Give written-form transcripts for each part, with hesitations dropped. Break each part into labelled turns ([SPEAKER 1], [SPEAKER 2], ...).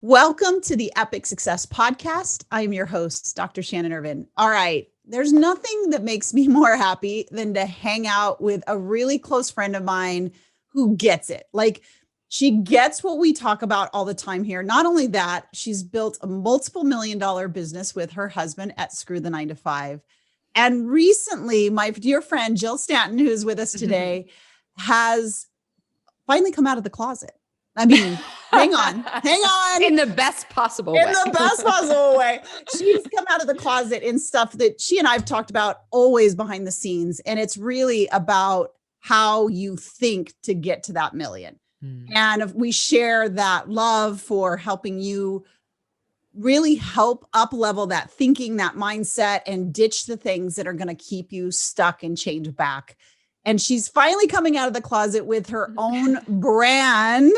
[SPEAKER 1] Welcome to the Epic Success Podcast. I'm your host, Dr. Shannon Irvin. All right. There's nothing that makes me more happy than to hang out with a really close friend of mine who gets it. Like, she gets what we talk about all the time here. Not only that, she's built a multiple $1 million business with her husband at Screw the 9 to 5. And recently, my dear friend, Jill Stanton, who's with us today, has finally come out of the closet. I mean, hang on.
[SPEAKER 2] In the best possible way.
[SPEAKER 1] In the best possible way. She's come out of the closet in stuff that she and I have talked about always behind the scenes. And it's really about how you think to get to that million. And if we share that love for helping you really help up level that thinking, that mindset, and ditch the things that are going to keep you stuck and change back. And she's finally coming out of the closet with her own brand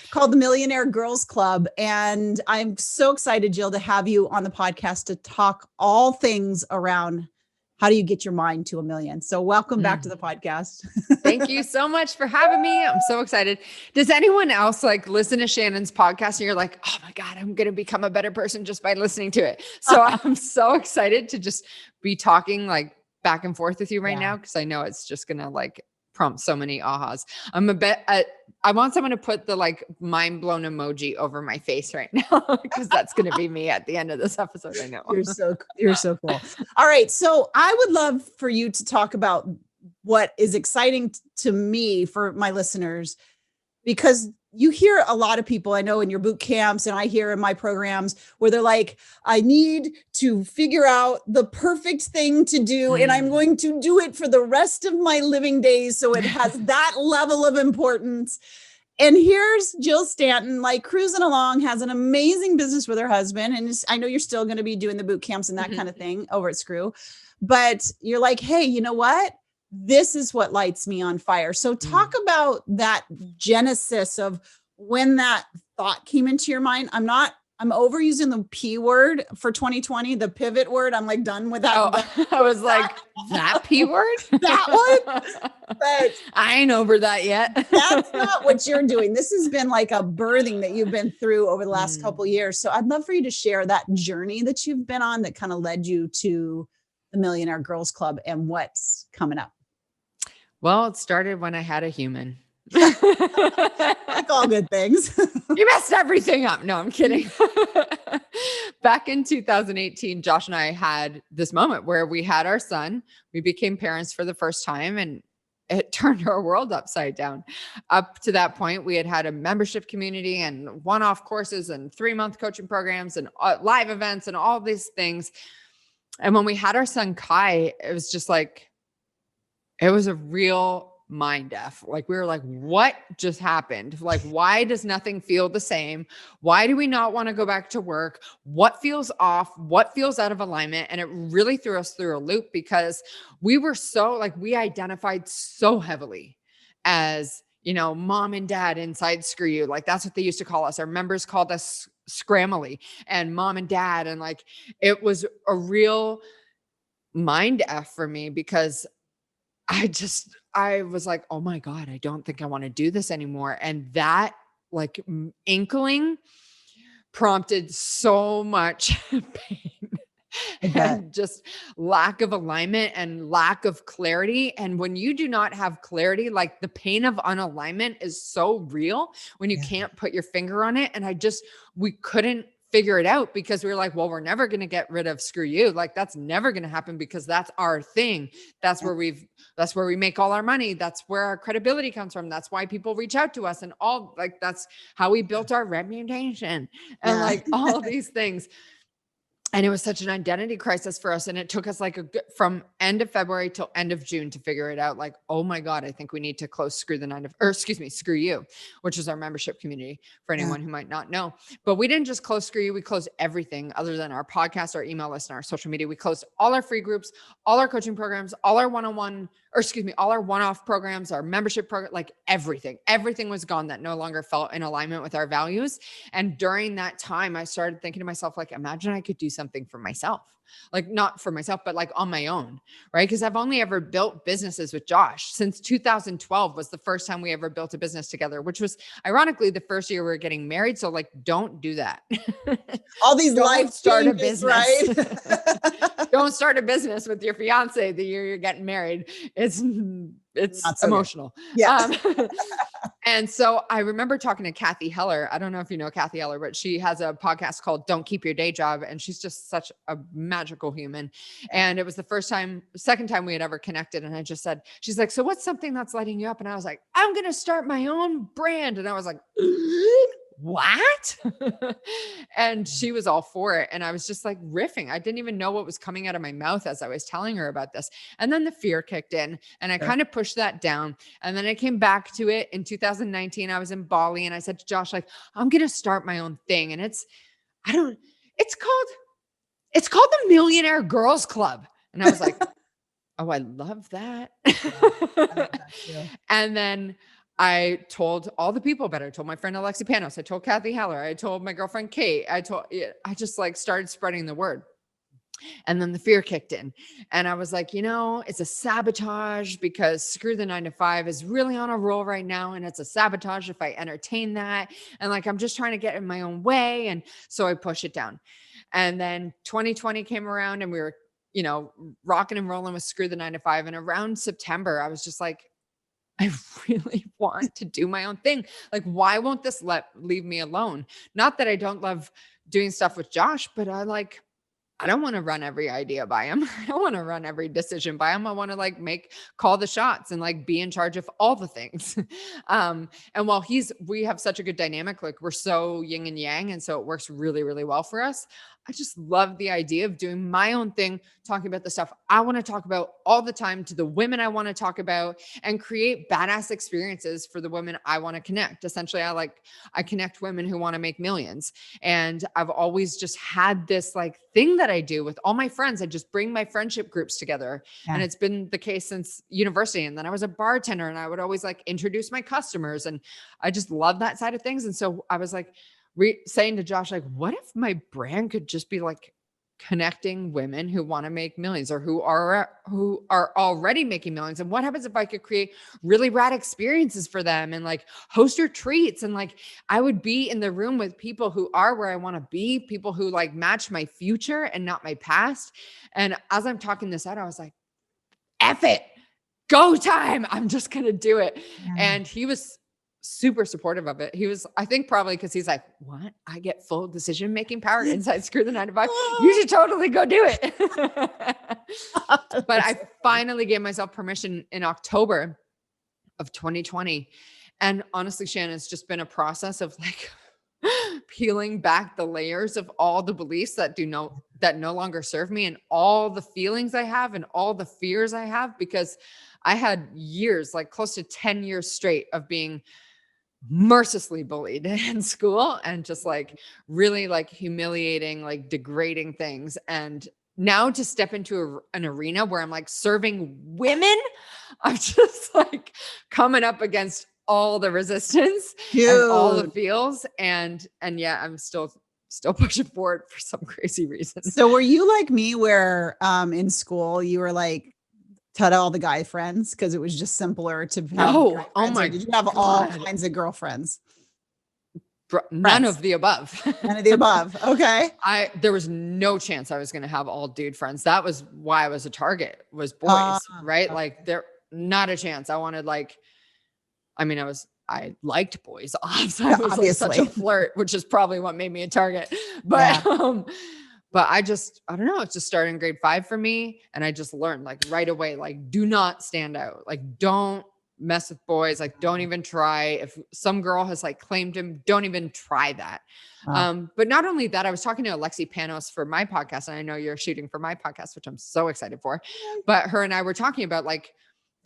[SPEAKER 1] called the Millionaire Girls Club. And I'm so excited, Jill, to have you on the podcast to talk all things around how do you get your mind to $1 million. So welcome back to the podcast.
[SPEAKER 2] Thank you so much for having me. I'm so excited. Does anyone else listen to Shannon's podcast and you're like, oh my God, I'm going to become a better person just by listening to it. So I'm so excited to just be talking back and forth with you right now, because I know it's just gonna prompt so many ahas. I want someone to put the mind blown emoji over my face right now, because that's gonna be me at the end of this episode. I know.
[SPEAKER 1] You're so cool. All right. So I would love for you to talk about what is exciting to me for my listeners, because you hear a lot of people, I know in your boot camps, and I hear in my programs where they're like, I need to figure out the perfect thing to do, and I'm going to do it for the rest of my living days. So it has that level of importance. And here's Jill Stanton, cruising along, has an amazing business with her husband. And I know you're still going to be doing the boot camps and that kind of thing over at Screw, but you're like, hey, you know what? This is what lights me on fire. So talk about that genesis of when that thought came into your mind. I'm overusing the P word for 2020, the pivot word. I'm done with that.
[SPEAKER 2] I was that P word?
[SPEAKER 1] That one? But
[SPEAKER 2] I ain't over that yet.
[SPEAKER 1] That's not what you're doing. This has been a birthing that you've been through over the last couple of years. So I'd love for you to share that journey that you've been on that kind of led you to the Millionaire Girls Club and what's coming up.
[SPEAKER 2] Well, it started when I had a human.
[SPEAKER 1] Like all good things.
[SPEAKER 2] You messed everything up. No, I'm kidding. Back in 2018, Josh and I had this moment where we had our son. We became parents for the first time, and it turned our world upside down. Up to that point, we had had a membership community and one-off courses and 3-month coaching programs and live events and all these things. And when we had our son, Kai, it was just it was a real mind F. We were like, what just happened? Why does nothing feel the same? Why do we not want to go back to work? What feels off? What feels out of alignment? And it really threw us through a loop, because we were so we identified so heavily as, mom and dad inside Screw You. That's what they used to call us. Our members called us Scramily and mom and dad. And it was a real mind F for me, because I was like, oh my God, I don't think I want to do this anymore. And that inkling prompted so much pain and just lack of alignment and lack of clarity. And when you do not have clarity, the pain of unalignment is so real when you can't put your finger on it. And we couldn't figure it out, because we were like, well, we're never going to get rid of Screw You. That's never going to happen, because that's our thing. That's where we make all our money. That's where our credibility comes from. That's why people reach out to us, and all that's how we built our reputation and all these things. And it was such an identity crisis for us. And it took us from end of February till end of June to figure it out. Oh my God, I think we need to close Screw You, which is our membership community for anyone who might not know. But we didn't just close Screw You. We closed everything other than our podcast, our email list, and our social media. We closed all our free groups, all our coaching programs, all our all our one-off programs, our membership program, everything was gone that no longer felt in alignment with our values. And during that time, I started thinking to myself, imagine I could do something for myself. like not for myself, but like on my own, right? Because I've only ever built businesses with Josh since 2012 was the first time we ever built a business together, which was ironically the first year we were getting married. So like, don't do that.
[SPEAKER 1] All these
[SPEAKER 2] Don't
[SPEAKER 1] life
[SPEAKER 2] start a
[SPEAKER 1] changes,
[SPEAKER 2] business.
[SPEAKER 1] right?
[SPEAKER 2] Don't start a business with your fiance the year you're getting married. It's
[SPEAKER 1] Not so good.
[SPEAKER 2] emotional.
[SPEAKER 1] Yeah.
[SPEAKER 2] And so I remember talking to Kathy Heller. I don't know if you know Kathy Heller, but she has a podcast called Don't Keep Your Day Job. And she's just such a magical human. And it was the second time we had ever connected. And I just said, she's like, so what's something that's lighting you up? And I was like, I'm going to start my own brand. And I was like, what? And she was all for it. And I was just like riffing. I didn't even know what was coming out of my mouth as I was telling her about this. And then the fear kicked in and I kind of pushed that down. And then I came back to it in 2019. I was in Bali and I said to Josh, like, I'm going to start my own thing. And it's called the Millionaire Girls Club. And I was like, oh, I love that. And then I told all the people about it. I told my friend Alexi Panos. I told Kathy Heller. I told my girlfriend Kate. I just like started spreading the word. And then the fear kicked in. And I was like, it's a sabotage because screw the 9-to-5 is really on a roll right now. And it's a sabotage if I entertain that. And like, I'm just trying to get in my own way. And so I push it down. And then 2020 came around and we were, rocking and rolling with screw the 9-to-5. And around September, I was just like, I really want to do my own thing. Like, why won't this leave me alone? Not that I don't love doing stuff with Josh, but I don't want to run every idea by him. I don't want to run every decision by him. I want to call the shots and like be in charge of all the things. And while we have such a good dynamic, like we're so yin and yang. And so it works really, really well for us. I just love the idea of doing my own thing, talking about the stuff I want to talk about all the time to the women I want to talk about and create badass experiences for the women I want to connect. Essentially, I connect women who want to make millions. And I've always just had this thing that I do with all my friends. I just bring my friendship groups together. Yeah. And it's been the case since university. And then I was a bartender and I would always introduce my customers. And I just love that side of things. And so I was saying to Josh, what if my brand could just be connecting women who want to make millions or who are already making millions? And what happens if I could create really rad experiences for them and host retreats? And I would be in the room with people who are where I want to be, people who match my future and not my past. And as I'm talking this out, I was like, F it, go time. I'm just going to do it. Yeah. And he was super supportive of it. He was, I think probably because he's like, what? I get full decision-making power inside Screw the 9-to-5. You should totally go do it. But I finally gave myself permission in October of 2020. And honestly, Shannon, it's just been a process of peeling back the layers of all the beliefs that no longer serve me and all the feelings I have and all the fears I have, because I had years, close to 10 years straight of being mercilessly bullied in school and just really humiliating, degrading things. And now to step into an arena where I'm serving women, I'm just coming up against all the resistance and all the feels. And yeah, I'm still pushing forward for some crazy reason.
[SPEAKER 1] So were you like me where in school you were to all the guy friends because it was just simpler to have
[SPEAKER 2] no. Oh my!
[SPEAKER 1] Did you have God. All kinds of girlfriends?
[SPEAKER 2] None of the above.
[SPEAKER 1] None of the above. Okay.
[SPEAKER 2] There was no chance I was going to have all dude friends. That was why I was a target, was boys, right? Okay. There, not a chance. I wanted I liked boys. I was such a flirt, which is probably what made me a target. But but I don't know. It just started in grade 5 for me. And I just learned right away, do not stand out. Don't mess with boys. Don't even try. If some girl has claimed him, don't even try that. Wow. But not only that, I was talking to Alexi Panos for my podcast. And I know you're shooting for my podcast, which I'm so excited for. But her and I were talking about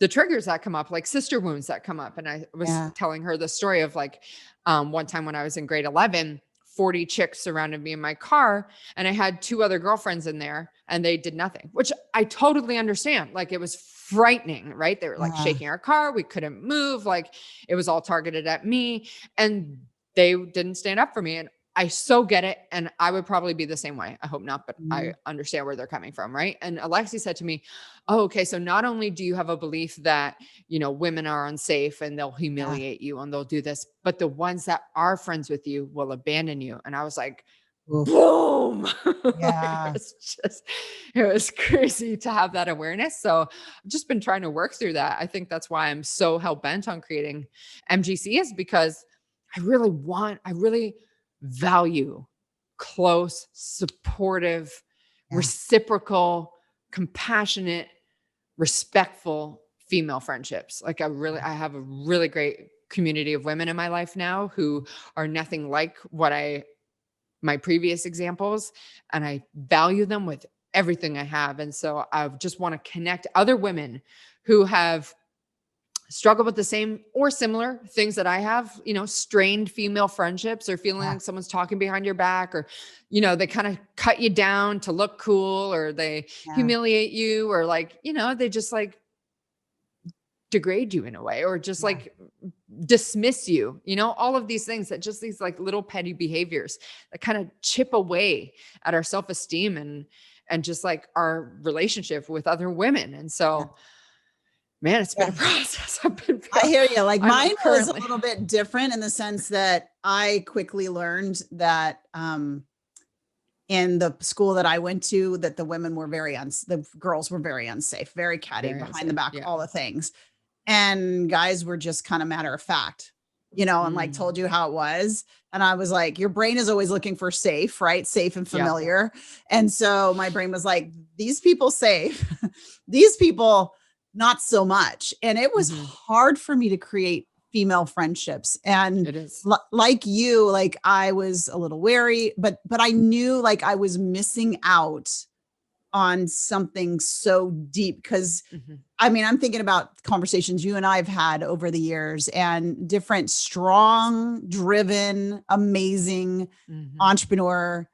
[SPEAKER 2] the triggers that come up, sister wounds that come up. And I was telling her the story of one time when I was in grade 11, 40 chicks surrounded me in my car and I had 2 other girlfriends in there and they did nothing, which I totally understand. It was frightening, right? They were shaking our car. We couldn't move. It was all targeted at me and they didn't stand up for me. And I so get it. And I would probably be the same way. I hope not, but I
[SPEAKER 1] Mhm.
[SPEAKER 2] understand where they're coming from. Right. And Alexi said to me, oh, okay. So not only do you have a belief that, women are unsafe and they'll
[SPEAKER 1] Yeah.
[SPEAKER 2] humiliate you and they'll do this, but the ones that are friends with you will abandon you. And I was like,
[SPEAKER 1] Oof.
[SPEAKER 2] boom.
[SPEAKER 1] Yeah.
[SPEAKER 2] It was crazy to have that awareness. So I've just been trying to work through that. I think that's why I'm so hell bent on creating MGC, is because I really value close, supportive,
[SPEAKER 1] Yeah.
[SPEAKER 2] reciprocal, compassionate, respectful female friendships. Like I have a really great community of women in my life now who are nothing like my previous examples, and I value them with everything I have. And so I just want to connect other women who have struggle with the same or similar things that I have, strained female friendships, or feeling
[SPEAKER 1] Yeah.
[SPEAKER 2] like someone's talking behind your back, or, they kind of cut you down to look cool, or they
[SPEAKER 1] Yeah.
[SPEAKER 2] humiliate you, or like, they just like degrade you in a way, or just
[SPEAKER 1] Yeah.
[SPEAKER 2] like dismiss you, all of these things, that just these like little petty behaviors that kind of chip away at our self-esteem and just like our relationship with other women. And
[SPEAKER 1] Yeah.
[SPEAKER 2] so, man, it's been
[SPEAKER 1] Yeah.
[SPEAKER 2] a process.
[SPEAKER 1] I hear you. Like
[SPEAKER 2] I'm
[SPEAKER 1] mine was a
[SPEAKER 2] currently,
[SPEAKER 1] little bit different in the sense that I quickly learned that in the school that I went to, that the women were the girls were very unsafe, very catty,
[SPEAKER 2] very
[SPEAKER 1] behind the
[SPEAKER 2] unsafe.
[SPEAKER 1] back,
[SPEAKER 2] Yeah.
[SPEAKER 1] all the things. And guys were just kind of matter of fact, and like told
[SPEAKER 2] Mm.
[SPEAKER 1] you how it was. And I was like, your brain is always looking for safe, right? Safe and
[SPEAKER 2] Yeah.
[SPEAKER 1] familiar. And so my brain was like, these people safe, these people not so much. And it was
[SPEAKER 2] Mhm.
[SPEAKER 1] hard for me to create female friendships. And
[SPEAKER 2] It is.
[SPEAKER 1] like you, like I was a little wary, but I knew like I was missing out on something so deep. Because
[SPEAKER 2] Mhm.
[SPEAKER 1] I mean, I'm thinking about conversations you and I've had over the years, and different strong, driven, amazing
[SPEAKER 2] Mhm.
[SPEAKER 1] entrepreneur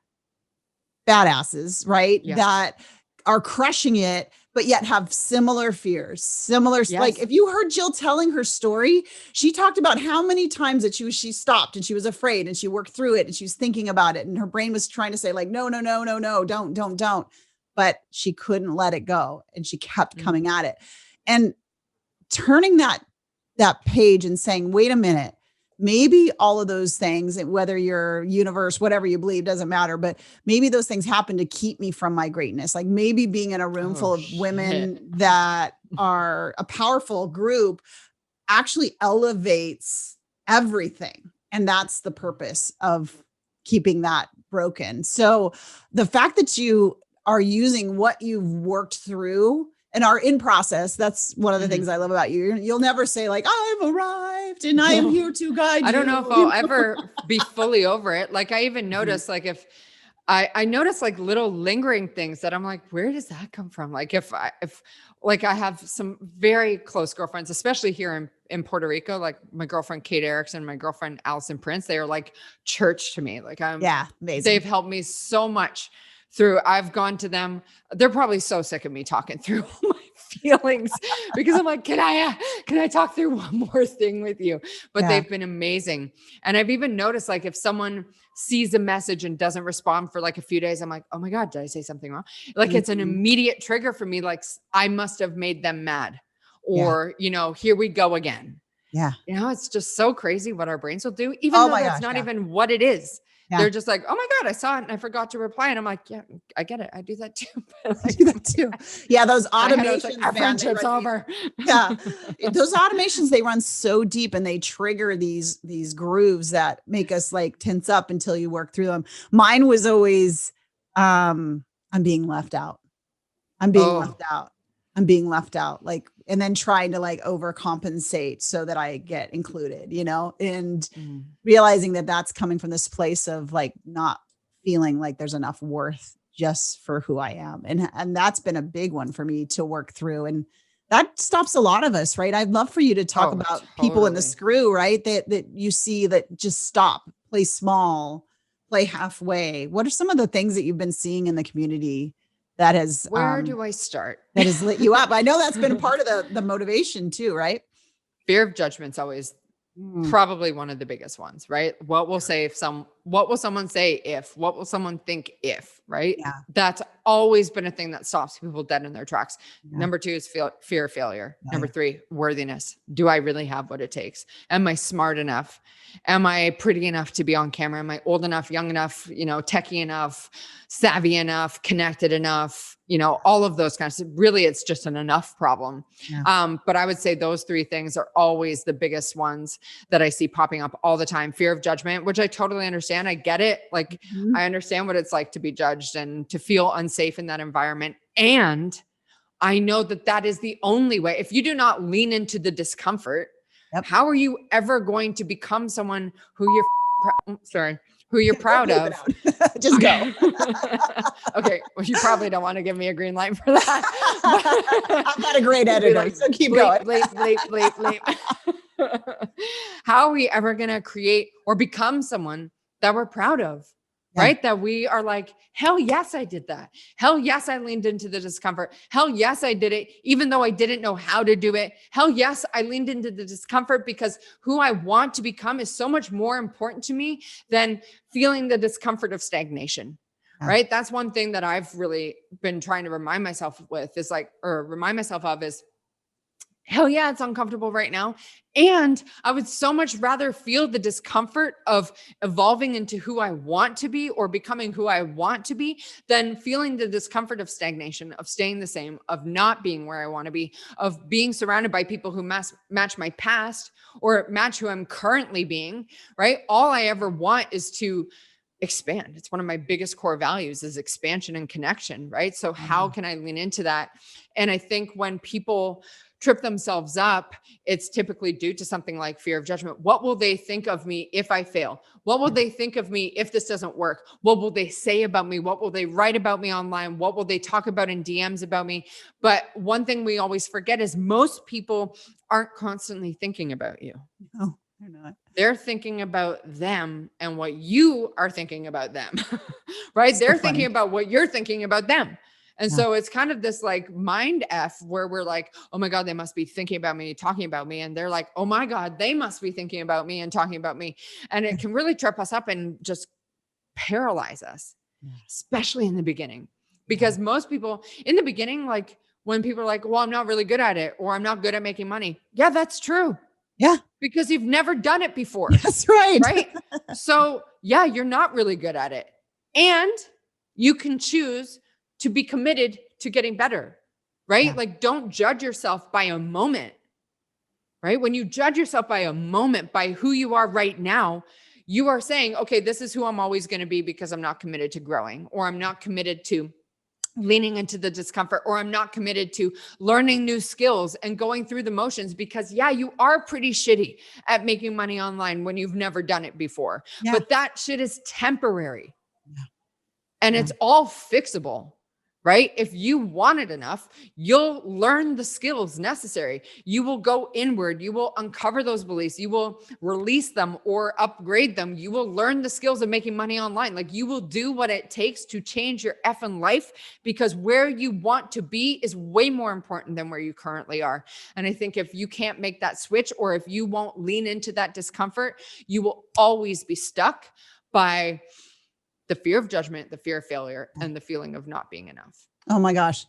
[SPEAKER 1] badasses, right?
[SPEAKER 2] Yeah.
[SPEAKER 1] That are crushing it, but yet have similar fears, like
[SPEAKER 2] Yes.
[SPEAKER 1] if you heard Jill telling her story, she talked about how many times that she stopped and she was afraid and she worked through it and she was thinking about it and her brain was trying to say like, no, no, no, no, no, don't. But she couldn't let it go and she kept coming
[SPEAKER 2] Mhm.
[SPEAKER 1] at it. And turning that page and saying, wait a minute, maybe all of those things, whether your universe, whatever you believe, doesn't matter, but maybe those things happen to keep me from my greatness. Like maybe being in a room
[SPEAKER 2] Oh
[SPEAKER 1] full of
[SPEAKER 2] shit.
[SPEAKER 1] women that are a powerful group actually elevates everything. And that's the purpose of keeping that broken. So the fact that you are using what you've worked through and are in process, that's one of the
[SPEAKER 2] Mhm.
[SPEAKER 1] things I love about you. You'll never say like, I've arrived and I am
[SPEAKER 2] No.
[SPEAKER 1] here to guide
[SPEAKER 2] I don't know if
[SPEAKER 1] you.
[SPEAKER 2] I'll ever be fully over it. Like I even
[SPEAKER 1] Mhm.
[SPEAKER 2] notice, like if I notice like little lingering things that I'm like, where does that come from? Like if like I have some very close girlfriends, especially here in Puerto Rico, like my girlfriend Kate Erickson, my girlfriend Allison Prince, they are like church to me. Like
[SPEAKER 1] Yeah, amazing.
[SPEAKER 2] they've helped me so much through. I've gone to them. They're probably so sick of me talking through my feelings because I'm like, can I talk through one more thing with you? But
[SPEAKER 1] Yeah.
[SPEAKER 2] they've been amazing. And I've even noticed like if someone sees a message and doesn't respond for like a few days, I'm like, oh my God, did I say something wrong? Like it's an
[SPEAKER 1] Mhm.
[SPEAKER 2] immediate trigger for me. Like I must have made them mad,
[SPEAKER 1] Yeah.
[SPEAKER 2] or, here we go again.
[SPEAKER 1] Yeah.
[SPEAKER 2] It's just so crazy what our brains will do, even
[SPEAKER 1] Oh
[SPEAKER 2] though
[SPEAKER 1] my
[SPEAKER 2] that's
[SPEAKER 1] gosh.
[SPEAKER 2] not
[SPEAKER 1] Yeah.
[SPEAKER 2] even what it is.
[SPEAKER 1] Yeah.
[SPEAKER 2] They're just like, oh my God, I saw it and I forgot to reply. And I'm like, yeah, I get it. I do that too. But
[SPEAKER 1] I
[SPEAKER 2] like,
[SPEAKER 1] do
[SPEAKER 2] oh
[SPEAKER 1] that
[SPEAKER 2] my
[SPEAKER 1] too.
[SPEAKER 2] God.
[SPEAKER 1] Yeah. Those
[SPEAKER 2] My head, I was like,
[SPEAKER 1] automations,
[SPEAKER 2] our
[SPEAKER 1] man, they
[SPEAKER 2] friendship's
[SPEAKER 1] run deep.
[SPEAKER 2] over.
[SPEAKER 1] Yeah. Those automations, they run so deep and they trigger these grooves that make us like tense up until you work through them. Mine was always, I'm being left out. I'm being
[SPEAKER 2] Oh,
[SPEAKER 1] left out. I'm being left out. Like, and then trying to like overcompensate so that I get included, and
[SPEAKER 2] mm.
[SPEAKER 1] realizing that that's coming from this place of like not feeling like there's enough worth just for who I am. And that's been a big one for me to work through. And that stops a lot of us, right? I'd love for you to talk
[SPEAKER 2] Oh,
[SPEAKER 1] about people in the
[SPEAKER 2] totally.
[SPEAKER 1] screw, right? That you see that just stop, play small, play halfway. What are some of the things that you've been seeing in the community that has
[SPEAKER 2] Where do I start?
[SPEAKER 1] lit you up? I know that's been a part of the motivation too, right?
[SPEAKER 2] Fear of judgment's always
[SPEAKER 1] Mm,
[SPEAKER 2] probably one of the biggest ones, right? What we'll say if what will someone say if, what will someone think if, right?
[SPEAKER 1] Yeah.
[SPEAKER 2] That's always been a thing that stops people dead in their tracks.
[SPEAKER 1] Yeah.
[SPEAKER 2] Number 2 is fear of failure.
[SPEAKER 1] Yeah.
[SPEAKER 2] Number 3, worthiness. Do I really have what it takes? Am I smart enough? Am I pretty enough to be on camera? Am I old enough, young enough, techie enough, savvy enough, connected enough, all of those kinds of, really, it's just an enough problem.
[SPEAKER 1] Yeah.
[SPEAKER 2] But I would say those 3 things are always the biggest ones that I see popping up all the time. Fear of judgment, which I totally understand. I get it. Like, I understand what it's like to be judged and to feel unsafe in that environment. And I know that that is the only way. If you do not lean into the discomfort, how are you ever going to become someone who you're proud of?
[SPEAKER 1] Just go.
[SPEAKER 2] Okay. Well, you probably don't want to give me a green light for that.
[SPEAKER 1] I'm not a great editor, so keep going.
[SPEAKER 2] Bleep. How are we ever going to create or become someone that we're proud of? Right? That we are like, hell yes, I did that. Hell yes, I leaned into the discomfort. Hell yes, I did it, even though I didn't know how to do it. Hell yes, I leaned into the discomfort because who I want to become is so much more important to me than feeling the discomfort of stagnation. Right? That's one thing that I've really been trying to remind myself of is, hell yeah, it's uncomfortable right now. And I would so much rather feel the discomfort of evolving into who I want to be or becoming who I want to be than feeling the discomfort of stagnation, of staying the same, of not being where I want to be, of being surrounded by people who match my past or match who I'm currently being, right? All I ever want is to expand. It's one of my biggest core values is expansion and connection, right? So how can I lean into that? And I think when people trip themselves up, it's typically due to something like fear of judgment. What will they think of me if I fail? What will they think of me if this doesn't work? What will they say about me? What will they write about me online? What will they talk about in DMs about me? But one thing we always forget is most people aren't constantly thinking about you.
[SPEAKER 1] No, they're not.
[SPEAKER 2] They're thinking about them and what you are thinking about them, right? They're thinking about what you're thinking about them. And so it's kind of this like mind F where we're like, oh my God, they must be thinking about me, talking about me. And they're like, oh my God, they must be thinking about me and talking about me. And it can really trip us up and just paralyze us, especially in the beginning. Because most people in the beginning, like when people are like, well, I'm not really good at it, or I'm not good at making money. Yeah, that's true.
[SPEAKER 1] Yeah.
[SPEAKER 2] Because you've never done it before.
[SPEAKER 1] That's right.
[SPEAKER 2] Right. So yeah, you're not really good at it. And you can choose to be committed to getting better, right? Yeah. Like don't judge yourself by a moment, right? When you judge yourself by a moment, by who you are right now, you are saying, okay, this is who I'm always going to be because I'm not committed to growing, or I'm not committed to leaning into the discomfort, or I'm not committed to learning new skills and going through the motions because yeah, you are pretty shitty at making money online when you've never done it before, but that shit is temporary and it's all fixable. Right? If you want it enough, you'll learn the skills necessary. You will go inward. You will uncover those beliefs. You will release them or upgrade them. You will learn the skills of making money online. Like you will do what it takes to change your effing life, because where you want to be is way more important than where you currently are. And I think if you can't make that switch, or if you won't lean into that discomfort, you will always be stuck by the fear of judgment, the fear of failure, and the feeling of not being enough.
[SPEAKER 1] Oh my gosh.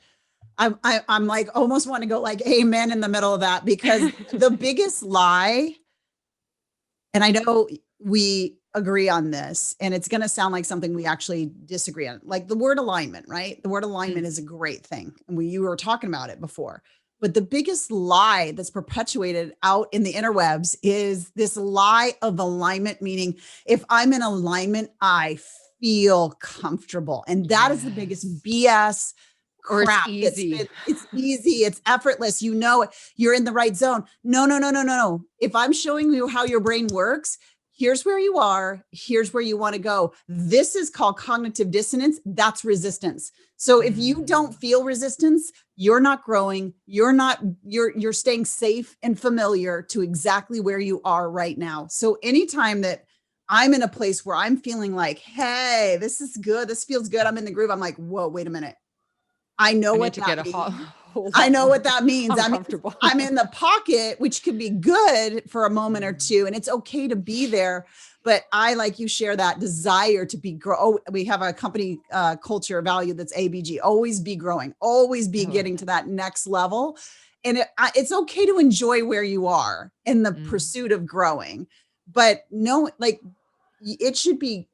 [SPEAKER 1] I'm like, almost want to go like amen in the middle of that, because the biggest lie, and I know we agree on this, and it's going to sound like something we actually disagree on, like the word alignment, right? The word alignment is a great thing. And you were talking about it before, but the biggest lie that's perpetuated out in the interwebs is this lie of alignment, meaning if I'm in alignment, I feel comfortable. And that is the biggest BS crap.
[SPEAKER 2] It's easy.
[SPEAKER 1] It's easy. It's effortless. You know, you're in the right zone. No. If I'm showing you how your brain works, here's where you are. Here's where you want to go. This is called cognitive dissonance. That's resistance. So if you don't feel resistance, you're not growing. You're staying safe and familiar to exactly where you are right now. So anytime that I'm in a place where I'm feeling like, hey, this is good, this feels good, I'm in the groove, I'm like, whoa, wait a minute. I know what that means.
[SPEAKER 2] whole lot
[SPEAKER 1] I know
[SPEAKER 2] more
[SPEAKER 1] what that means.
[SPEAKER 2] uncomfortable.
[SPEAKER 1] I'm in the pocket, which could be good for a moment or two, and it's okay to be there. But I, like you, share that desire to be we have a company culture value that's ABG, always be growing, always be getting to that next level. And it's okay to enjoy where you are in the pursuit of growing, but no, like it should be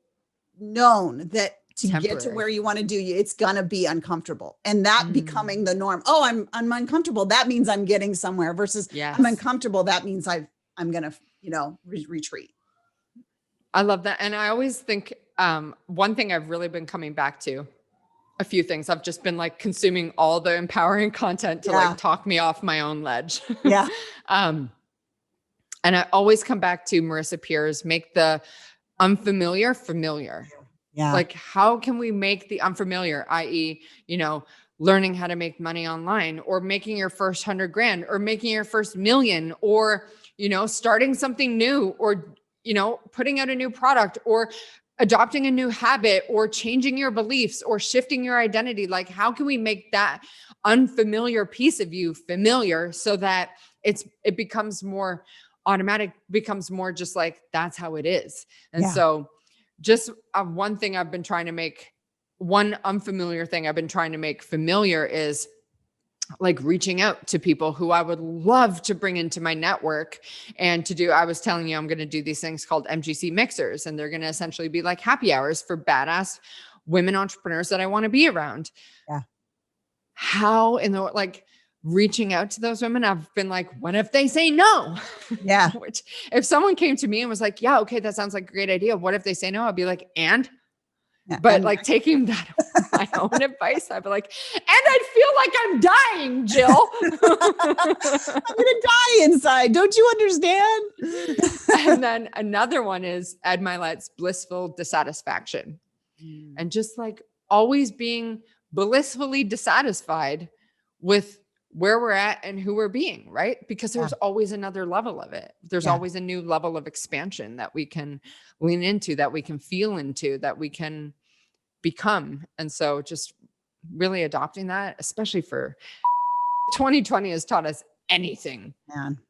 [SPEAKER 1] known that to get to where you want to do, it's gonna be uncomfortable, and that becoming the norm. Oh, I'm uncomfortable. That means I'm getting somewhere. Versus I'm uncomfortable. That means I'm gonna retreat.
[SPEAKER 2] I love that, and I always think one thing I've really been coming back to. A few things. I've just been like consuming all the empowering content to like talk me off my own ledge.
[SPEAKER 1] Yeah.
[SPEAKER 2] And I always come back to Marissa Peer's make the unfamiliar familiar.
[SPEAKER 1] Yeah.
[SPEAKER 2] Like, how can we make the unfamiliar, i.e., learning how to make money online, or making your first 100 grand, or making your first million, or, starting something new, or, putting out a new product, or adopting a new habit, or changing your beliefs, or shifting your identity. Like, how can we make that unfamiliar piece of you familiar so that it becomes more automatic, becomes more just like, that's how it is. And so just one thing I've been trying to make, one unfamiliar thing I've been trying to make familiar is like reaching out to people who I would love to bring into my network and to do. I was telling you, I'm going to do these things called MGC mixers, and they're going to essentially be like happy hours for badass women entrepreneurs that I want to be around.
[SPEAKER 1] Yeah.
[SPEAKER 2] How in the, like, reaching out to those women, I've been like, what if they say no?
[SPEAKER 1] Yeah.
[SPEAKER 2] Which if someone came to me and was like, yeah, okay, that sounds like a great idea. What if they say no? I'd be like, and?
[SPEAKER 1] Yeah,
[SPEAKER 2] but like taking that my own advice, I'd be like, and I'd feel like I'm dying, Jill.
[SPEAKER 1] I'm gonna die inside. Don't you understand?
[SPEAKER 2] And then another one is Ed Milet's blissful dissatisfaction. And just like always being blissfully dissatisfied with where we're at and who we're being, right? Because there's always another level of it. There's always a new level of expansion that we can lean into, that we can feel into, that we can become. And so just really adopting that, especially for 2020 has taught us anything,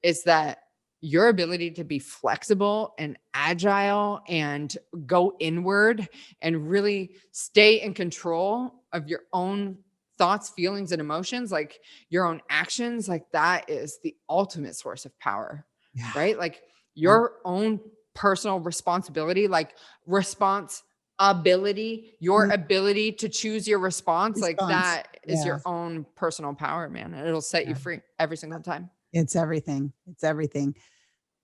[SPEAKER 2] is that your ability to be flexible and agile and go inward and really stay in control of your own thoughts, feelings, and emotions, like your own actions, like that is the ultimate source of power, right? Like your own personal responsibility, like responsibility, your ability to choose your response, like that is your own personal power, man. And it'll set you free every single time.
[SPEAKER 1] It's everything. It's everything.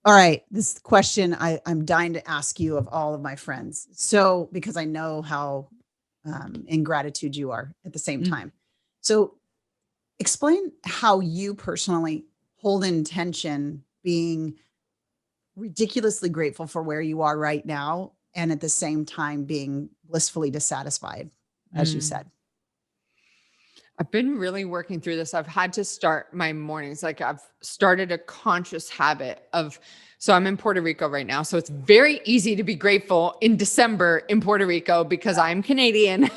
[SPEAKER 1] All right. This question I'm dying to ask you of all of my friends. So, because I know how in gratitude you are at the same time. So explain how you personally hold intention being ridiculously grateful for where you are right now, and at the same time being blissfully dissatisfied, as you said.
[SPEAKER 2] I've been really working through this. I've had to start my mornings. Like I've started a conscious habit of, so I'm in Puerto Rico right now. So it's very easy to be grateful in December in Puerto Rico because I'm Canadian.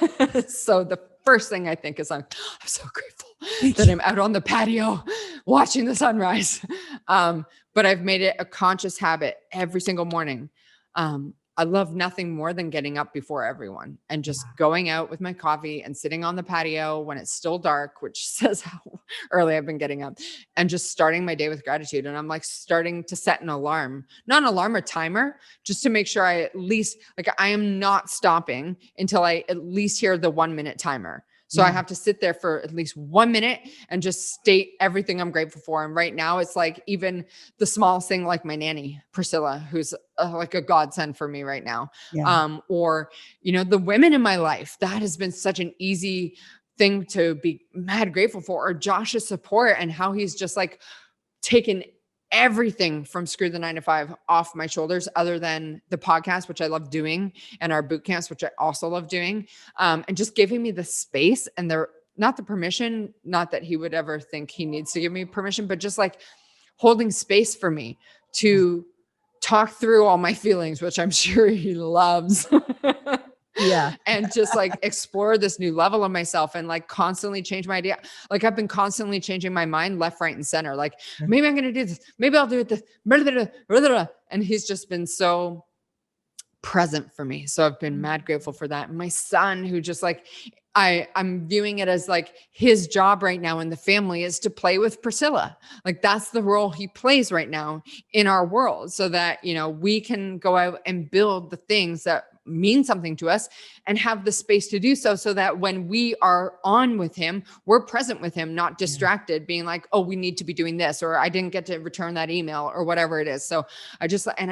[SPEAKER 2] So the first thing I think is I'm so grateful that I'm out on the patio watching the sunrise. But I've made it a conscious habit every single morning. I love nothing more than getting up before everyone and just going out with my coffee and sitting on the patio when it's still dark, which says how early I've been getting up, and just starting my day with gratitude. And I'm like starting to set an alarm, not an alarm, a timer, just to make sure I at least, like, I am not stopping until I at least hear the 1 minute timer. So I have to sit there for at least 1 minute and just state everything I'm grateful for. And right now it's like even the smallest thing, like my nanny, Priscilla, who's like a godsend for me right now. Or, the women in my life, that has been such an easy thing to be mad grateful for, or Josh's support and how he's just like taken everything from Screw the 9 to 5 off my shoulders, other than the podcast, which I love doing, and our boot camps, which I also love doing. And just giving me the space and not the permission, not that he would ever think he needs to give me permission, but just like holding space for me to talk through all my feelings, which I'm sure he loves.
[SPEAKER 1] Yeah.
[SPEAKER 2] and just like explore this new level of myself and like constantly change my idea. Like I've been constantly changing my mind left, right, and center. Like maybe I'm going to do this. Maybe I'll do it this. And he's just been so present for me. So I've been mad grateful for that. And my son, who just like, I'm viewing it as like his job right now in the family is to play with Priscilla. Like that's the role he plays right now in our world so that, you know, we can go out and build the things that mean something to us and have the space to do so, so that when we are on with him, we're present with him, not distracted, being like, oh, we need to be doing this, or I didn't get to return that email or whatever it is. So I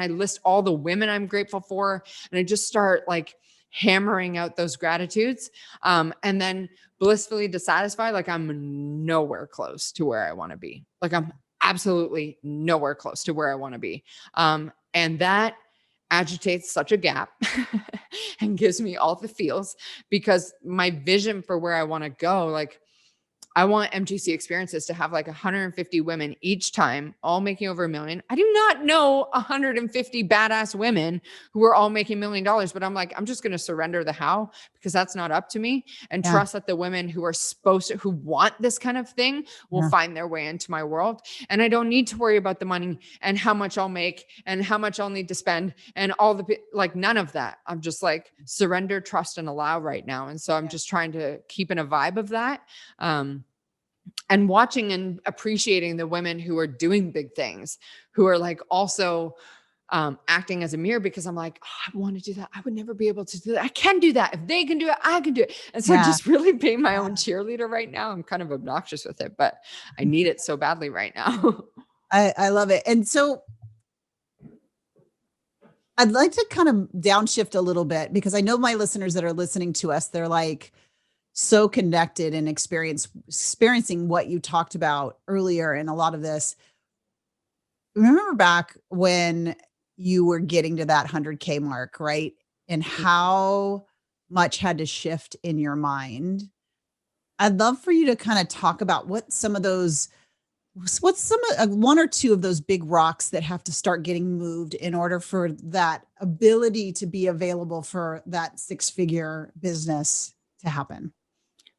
[SPEAKER 2] list all the women I'm grateful for. And I just start like hammering out those gratitudes. And then blissfully dissatisfied, like I'm nowhere close to where I want to be. Like I'm absolutely nowhere close to where I want to be. And that agitates such a gap and gives me all the feels, because my vision for where I want to go, like I want MTC Experiences to have like 150 women each time, all making over $1 million. I do not know 150 badass women who are all making $1 million, but I'm like, I'm just going to surrender the how, because that's not up to me, and trust that the women who are who want this kind of thing will find their way into my world. And I don't need to worry about the money and how much I'll make and how much I'll need to spend and like none of that. I'm just like surrender, trust, and allow right now. And so I'm just trying to keep in a vibe of that. And watching and appreciating the women who are doing big things, who are like also acting as a mirror, because I'm like, oh, I want to do that. I would never be able to do that. I can do that. If they can do it, I can do it. And so just really being my own cheerleader right now. I'm kind of obnoxious with it, but I need it so badly right now.
[SPEAKER 1] I love it. And so I'd like to kind of downshift a little bit, because I know my listeners that are listening to us, they're like so connected and experiencing what you talked about earlier in a lot of this. Remember back when you were getting to that 100K mark, right? And how much had to shift in your mind. I'd love for you to kind of talk about what's some of one or two of those big rocks that have to start getting moved in order for that ability to be available for that 6-figure business to happen.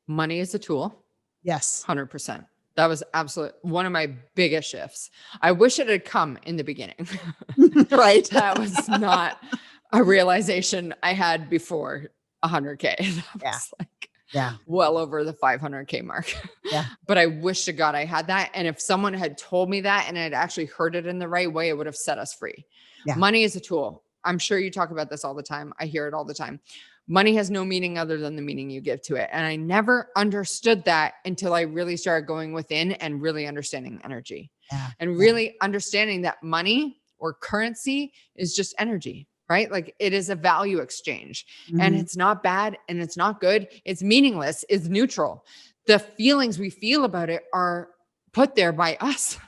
[SPEAKER 2] Money is a tool.
[SPEAKER 1] Yes.
[SPEAKER 2] 100%. That was absolutely one of my biggest shifts. I wish it had come in the beginning.
[SPEAKER 1] Right.
[SPEAKER 2] That was not a realization I had before 100K. That was like well over the 500K mark.
[SPEAKER 1] Yeah.
[SPEAKER 2] But I wish to God I had that. And if someone had told me that and I'd actually heard it in the right way, it would have set us free. Yeah. Money is a tool. I'm sure you talk about this all the time. I hear it all the time. Money has no meaning other than the meaning you give to it. And I never understood that until I really started going within and really understanding energy and really understanding that money or currency is just energy, right? Like it is a value exchange and it's not bad and it's not good. It's meaningless. It's neutral. The feelings we feel about it are put there by us.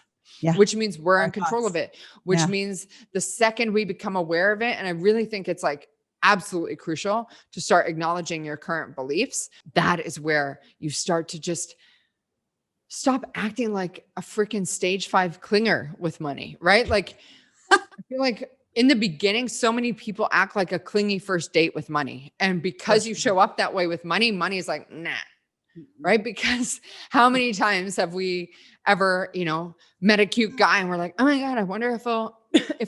[SPEAKER 2] Yeah. Which means we're in control of it, which means the second we become aware of it. And I really think it's like absolutely crucial to start acknowledging your current beliefs. That is where you start to just stop acting like a freaking stage 5 clinger with money, right? Like I feel like in the beginning, so many people act like a clingy first date with money. And because you show up that way with money, money is like, nah. Right? Because how many times have we ever, met a cute guy and we're like, oh my God, I wonder if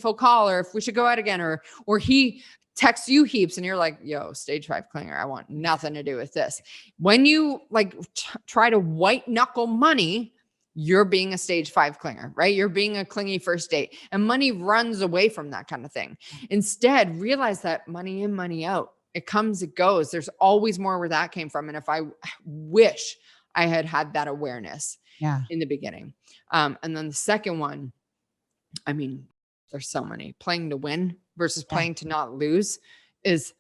[SPEAKER 2] he'll call, or if we should go out again, or he texts you heaps and you're like, yo, stage 5 clinger, I want nothing to do with this. When you like try to white knuckle money, you're being a stage 5 clinger, right? You're being a clingy first date, and money runs away from that kind of thing. Instead, realize that money in, money out. It comes, it goes. There's always more where that came from. And if I wish I had had that awareness in the beginning. And then the second one, I mean, there's so many. Playing to win versus playing to not lose is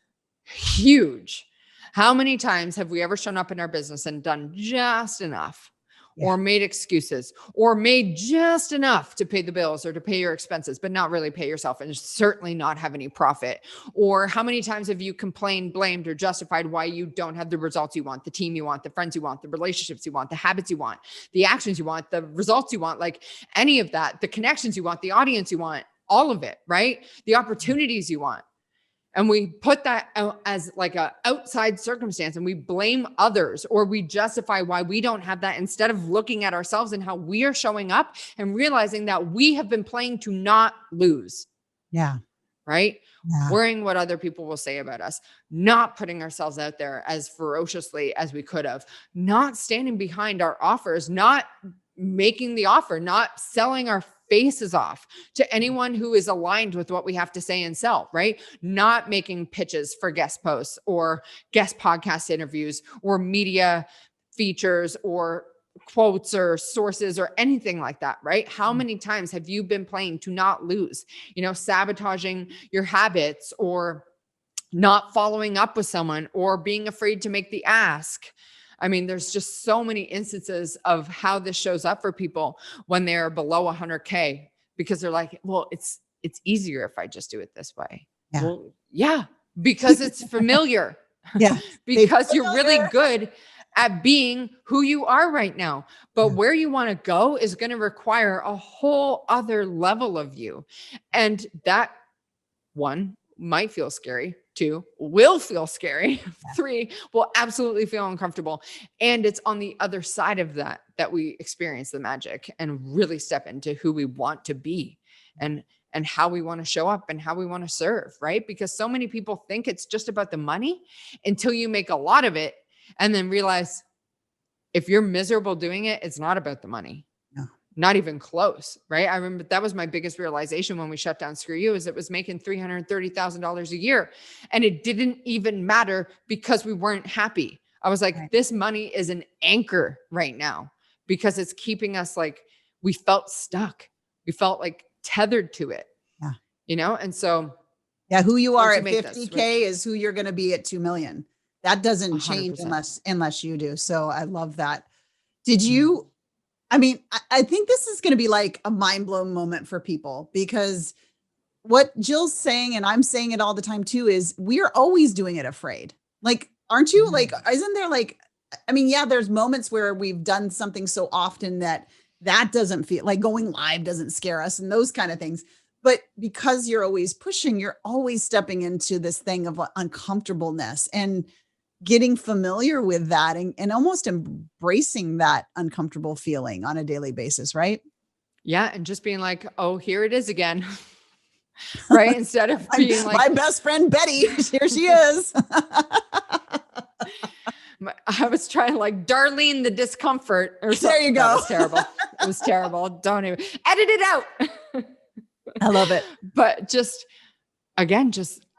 [SPEAKER 2] huge. How many times have we ever shown up in our business and done just enough or made excuses or made just enough to pay the bills or to pay your expenses, but not really pay yourself and certainly not have any profit? Or how many times have you complained, blamed, or justified why you don't have the results you want, the team you want, the friends you want, the relationships you want, the habits you want, the actions you want, the results you want, like any of that, the connections you want, the audience you want, all of it, right? The opportunities you want. And we put that out as like a outside circumstance, and we blame others, or we justify why we don't have that, instead of looking at ourselves and how we are showing up and realizing that we have been playing to not lose.
[SPEAKER 1] Yeah.
[SPEAKER 2] Right?
[SPEAKER 1] Yeah.
[SPEAKER 2] Worrying what other people will say about us, not putting ourselves out there as ferociously as we could have, not standing behind our offers, not making the offer, not selling our faces off to anyone who is aligned with what we have to say and sell, right? Not making pitches for guest posts or guest podcast interviews or media features or quotes or sources or anything like that, right? How many times have you been playing to not lose, sabotaging your habits, or not following up with someone, or being afraid to make the ask? I mean, there's just so many instances of how this shows up for people when they're below 100K, because they're like, well, it's easier if I just do it this way.
[SPEAKER 1] Yeah.
[SPEAKER 2] Well, yeah, because it's familiar.
[SPEAKER 1] Yeah.
[SPEAKER 2] Because you're really good at being who you are right now. But where you want to go is going to require a whole other level of you. And that, 1, might feel scary. 2, will feel scary. 3, will absolutely feel uncomfortable. And it's on the other side of that we experience the magic and really step into who we want to be and how we want to show up and how we want to serve, right? Because so many people think it's just about the money until you make a lot of it, and then realize if you're miserable doing it, it's not about the money.
[SPEAKER 1] No.
[SPEAKER 2] Not even close, right? I remember that was my biggest realization when we shut down Screw You, is it was making $330,000 a year. And it didn't even matter because we weren't happy. I was like, this money is an anchor right now, because it's keeping us like, we felt stuck. We felt like tethered to it, and so.
[SPEAKER 1] Yeah. Who you are at 50K
[SPEAKER 2] this, right?
[SPEAKER 1] is who you're going to be at 2 million. That doesn't
[SPEAKER 2] 100%.
[SPEAKER 1] change unless you do. So I love that. I think this is going to be like a mind blown moment for people, because what Jill's saying, and I'm saying it all the time too, is we're always doing it afraid. Like, aren't you? Like, isn't there there's moments where we've done something so often that doesn't feel like going live doesn't scare us and those kind of things. But because you're always pushing, you're always stepping into this thing of uncomfortableness and getting familiar with that and almost embracing that uncomfortable feeling on a daily basis, right?
[SPEAKER 2] Yeah. And just being like, oh, here it is again. Right? Instead of being like,
[SPEAKER 1] my best friend, Betty, here she is.
[SPEAKER 2] I was trying like Darlene the Discomfort or something.
[SPEAKER 1] There you go.
[SPEAKER 2] That was terrible. It was terrible. Don't even edit it out.
[SPEAKER 1] I love it.
[SPEAKER 2] But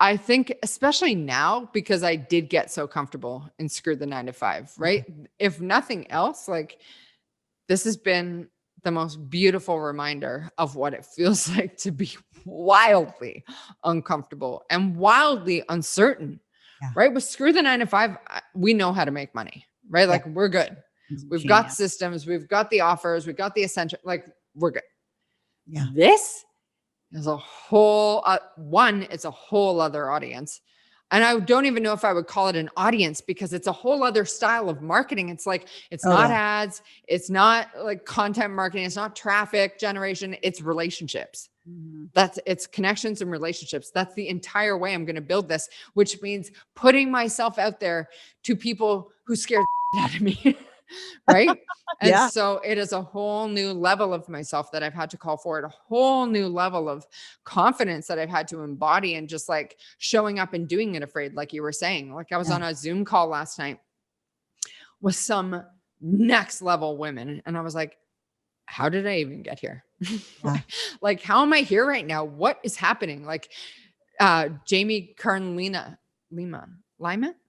[SPEAKER 2] I think especially now, because I did get so comfortable and screwed the 9 to 5, right? If nothing else, like, this has been the most beautiful reminder of what it feels like to be wildly uncomfortable and wildly uncertain, right? With Screw the 9 to 5, we know how to make money, right? Like, we're good. We've got systems, we've got the offers, we've got the essential, like, we're good.
[SPEAKER 1] Yeah.
[SPEAKER 2] This is a whole, it's a whole other audience. And I don't even know if I would call it an audience, because it's a whole other style of marketing. It's like, it's not ads. It's not like content marketing. It's not traffic generation. It's relationships. Mm-hmm. It's connections and relationships. That's the entire way I'm going to build this, which means putting myself out there to people who scare the out of me. Right. And so it is a whole new level of myself that I've had to call forward, a whole new level of confidence that I've had to embody, and just like showing up and doing it afraid. Like you were saying, like I was on a Zoom call last night with some next level women. And I was like, how did I even get here? Like, how am I here right now? What is happening? Like, Jamie Kern Lima,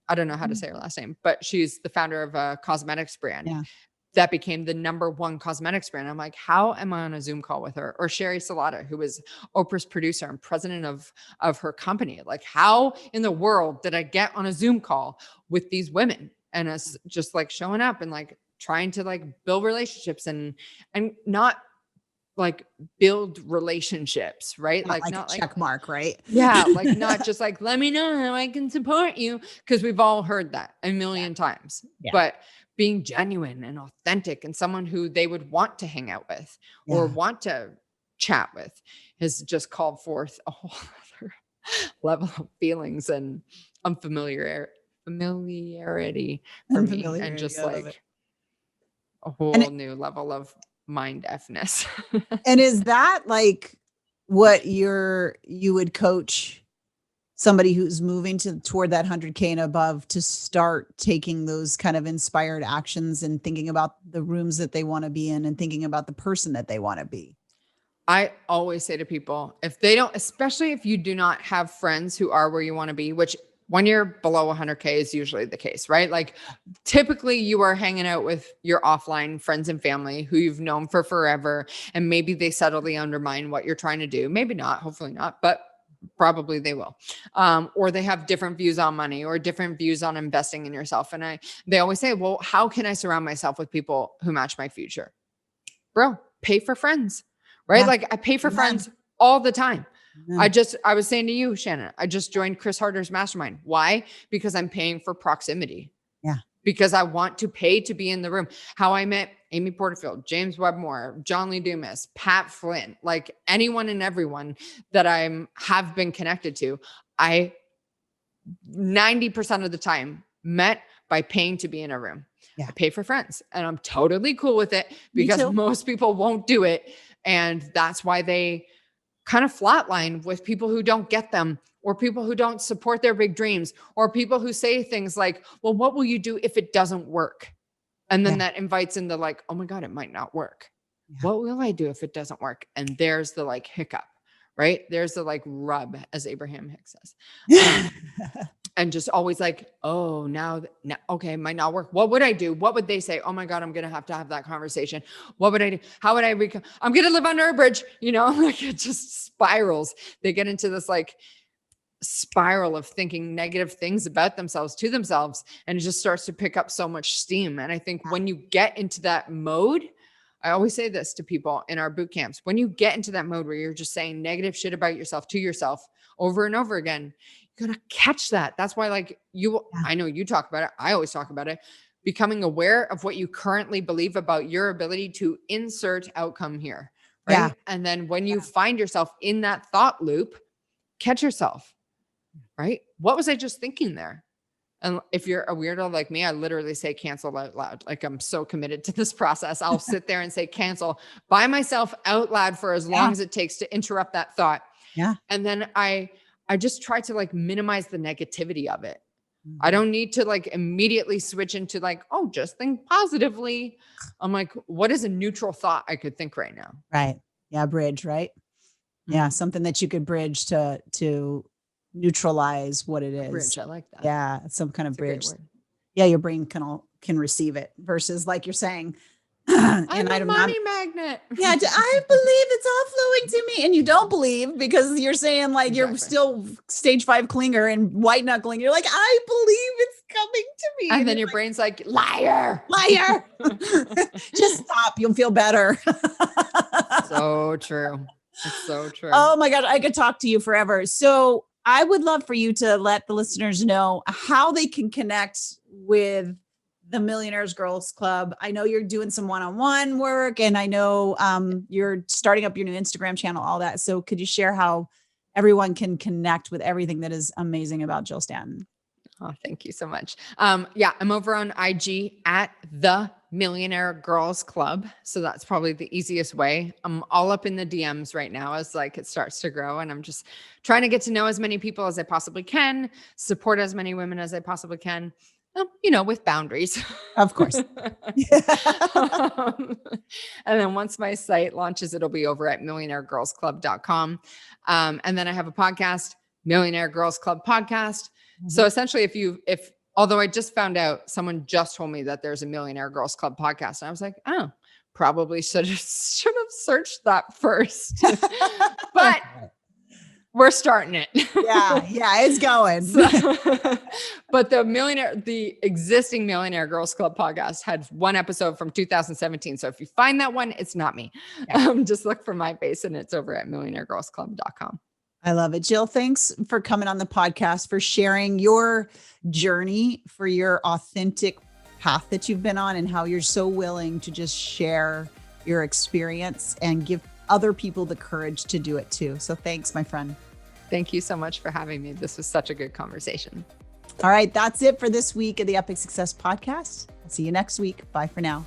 [SPEAKER 2] I don't know how to say her last name, but she's the founder of a cosmetics brand that became the #1 cosmetics brand. I'm like, how am I on a Zoom call with her? Or Sherry Salata, who is Oprah's producer and president of her company. Like, how in the world did I get on a Zoom call with these women? And us just like showing up and like trying to like build relationships and not like build relationships, right?
[SPEAKER 1] Not a check mark, right?
[SPEAKER 2] Yeah. Like, not just like, let me know how I can support you. Cause we've all heard that a million times, but being genuine and authentic and someone who they would want to hang out with or want to chat with has just called forth a whole other level of feelings and familiarity for me, and
[SPEAKER 1] Unfamiliar.
[SPEAKER 2] just
[SPEAKER 1] I love it.
[SPEAKER 2] like a whole new level of mind deafness.
[SPEAKER 1] And is that like what you would coach somebody who's moving toward that 100K and above to start taking those kind of inspired actions and thinking about the rooms that they want to be in and thinking about the person that they want to be?
[SPEAKER 2] I always say to people, if they don't, especially if you do not have friends who are where you want to be, which when you're below 100K is usually the case, right? Like typically you are hanging out with your offline friends and family who you've known for forever. And maybe they subtly undermine what you're trying to do. Maybe not, hopefully not, but probably they will. Or they have different views on money or different views on investing in yourself. And they always say, well, how can I surround myself with people who match my future? Bro, pay for friends, right?
[SPEAKER 1] Yeah.
[SPEAKER 2] Like I pay for friends all the time.
[SPEAKER 1] Yeah.
[SPEAKER 2] I was saying to you, Shannon, I just joined Chris Harder's mastermind. Why? Because I'm paying for proximity.
[SPEAKER 1] Yeah.
[SPEAKER 2] Because I want to pay to be in the room. How I met Amy Porterfield, James Webmore, John Lee Dumas, Pat Flynn, like anyone and everyone that have been connected to, I 90% of the time met by paying to be in a room.
[SPEAKER 1] Yeah.
[SPEAKER 2] I pay for friends and I'm totally cool with it because most people won't do it. And that's why they kind of flatline with people who don't get them or people who don't support their big dreams or people who say things like, well, what will you do if it doesn't work? And then that invites into like, oh my God, it might not work. Yeah. What will I do if it doesn't work? And there's the like hiccup, right? There's the like rub, as Abraham Hicks says. And just always like, oh, now, okay, it might not work. What would I do? What would they say? Oh my God, I'm going to have that conversation. What would I do? How would I I'm going to live under a bridge, like it just spirals. They get into this like spiral of thinking negative things about themselves to themselves. And it just starts to pick up so much steam. And I think when you get into that mode, I always say this to people in our boot camps, when you get into that mode where you're just saying negative shit about yourself to yourself over and over again, you gotta catch that. That's why I know you talk about it. I always talk about it. Becoming aware of what you currently believe about your ability to insert outcome here. Right. Yeah. And then when you find yourself in that thought loop, catch yourself. Right. What was I just thinking there? And if you're a weirdo like me, I literally say cancel out loud. Like I'm so committed to this process. I'll sit there and say cancel by myself out loud for as long as it takes to interrupt that thought. Yeah. And then I just try to like minimize the negativity of it. Mm-hmm. I don't need to like immediately switch into like, oh, just think positively. I'm like, what is a neutral thought I could think right now? Right. Yeah. Bridge. Right. Mm-hmm. Yeah. Something that you could bridge to neutralize what it is. Bridge. I like that. Yeah. Some kind of bridge. Yeah. Your brain can receive it versus like you're saying, I'm a money magnet. Yeah, I believe it's all flowing to me. And you don't believe because you're saying like you're still stage 5 clinger and white knuckling. You're like, I believe it's coming to me. And then your brain's like, liar. Just stop. You'll feel better. So true. It's so true. Oh my God. I could talk to you forever. So I would love for you to let the listeners know how they can connect with the Millionaires Girls Club. I know you're doing some one-on-one work and I know you're starting up your new Instagram channel, all that. So could you share how everyone can connect with everything that is amazing about Jill Stanton? Oh, thank you so much. I'm over on IG at the Millionaire Girls Club. So that's probably the easiest way. I'm all up in the DMs right now as like it starts to grow. And I'm just trying to get to know as many people as I possibly can, support as many women as I possibly can. With boundaries. Of course. And then once my site launches, it'll be over at millionairegirlsclub.com. And then I have a podcast, Millionaire Girls Club Podcast. Mm-hmm. So essentially although I just found out, someone just told me that there's a Millionaire Girls Club podcast. And I was like, oh, probably should have searched that first. But we're starting it. Yeah, it's going. But the existing Millionaire Girls Club podcast had one episode from 2017. So if you find that one, it's not me. Yeah. Just look for my face and it's over at millionairegirlsclub.com. I love it. Jill, thanks for coming on the podcast, for sharing your journey, for your authentic path that you've been on and how you're so willing to just share your experience and give other people the courage to do it too. So thanks, my friend. Thank you so much for having me. This was such a good conversation.
[SPEAKER 1] All right. That's it for this week of the Epic Success Podcast. I'll see you next week. Bye for now.